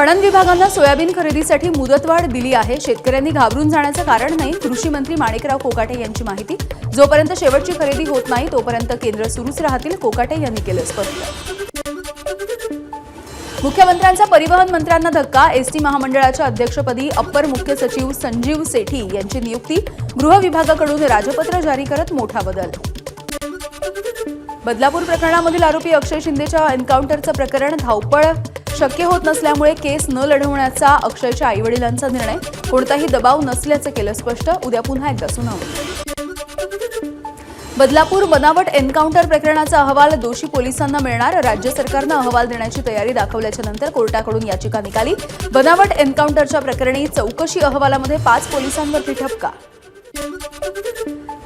पणन विभागानं सोयाबीन खरेदीसाठी मुदतवाढ दिली आहे. शेतकऱ्यांनी घाबरून जाण्याचं कारण नाही. कृषी मंत्री माणिकराव कोकाटे यांची माहिती. जोपर्यंत शेवटची खरेदी होत नाही तोपर्यंत केंद्र सुरूच राहतील, कोकाटे यांनी केलं स्पष्ट. मुख्यमंत्र्यांचा परिवहन मंत्र्यांना धक्का. एसटी महामंडळाच्या अध्यक्षपदी अप्पर मुख्य सचिव संजीव सेठी यांची नियुक्ती. गृह विभागाकडून राजपत्र जारी करत मोठा बदल. बदलापूर प्रकरणामधील आरोपी अक्षय शिंदेच्या एन्काउंटरचं प्रकरण धावपळ शक्य होत नसल्यामुळे केस न लढवण्याचा अक्षयच्या आईवडिलांचा निर्णय. कोणताही दबाव नसल्याचं केलं स्पष्ट. उद्या पुन्हा एकदा सुनावणी. बदलापूर बनावट एन्काउंटर प्रकरणाचा अहवाल दोषी पोलिसांना मिळणार. राज्य सरकारनं अहवाल देण्याची तयारी दाखवल्याच्या नंतर कोर्टाकडून याचिका निघाली. बनावट एन्काउंटरच्या प्रकरणी चौकशी अहवालामध्ये 5 पोलिसांवरती ठपका.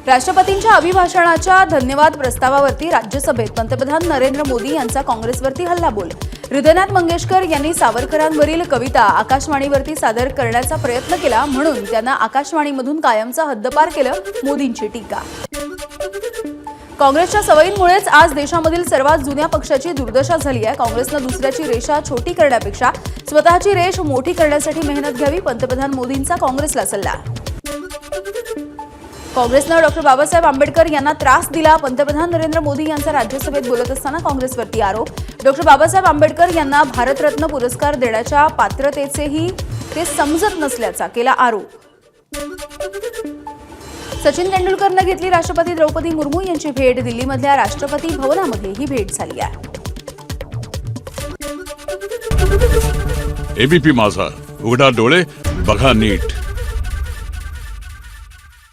राष्ट्रपतींच्या अभिभाषणाच्या धन्यवाद प्रस्तावावरती राज्यसभेत पंतप्रधान नरेंद्र मोदी यांचा काँग्रेसवरती हल्लाबोल. हृदयनाथ मंगेशकर यांनी सावरकरांवरील कविता आकाशवाणीवरती सादर करण्याचा प्रयत्न केला म्हणून त्यांना आकाशवाणीमधून कायमचा हद्दपार केलं, मोदींची टीका. काँग्रेसच्या सवयींमुळेच आज देशामधील सर्वात जुन्या पक्षाची दुर्दशा झाली आहे. काँग्रेसनं दुसऱ्याची रेषा छोटी करण्यापेक्षा स्वतःची रेष मोठी करण्यासाठी मेहनत घ्यावी, पंतप्रधान मोदींचा काँग्रेसला सल्ला. काँग्रेसनं डॉ. बाबासाहेब आंबेडकर यांना त्रास दिला. पंतप्रधान नरेंद्र मोदी यांचा राज्यसभेत बोलत असताना काँग्रेसवरती आरोप. डॉ. बाबासाहेब आंबेडकर यांना भारतरत्न पुरस्कार देण्याच्या पात्रतेचेही ते समजत नसल्याचा केला आरोप. सचिन तेंडुलकरनं घेतली राष्ट्रपती द्रौपदी मुर्मू यांची भेट. दिल्लीमधल्या राष्ट्रपती भवनामध्ये ही भेट झाली आहे. एबीपी माझा, उघडा डोळे बघा नीट.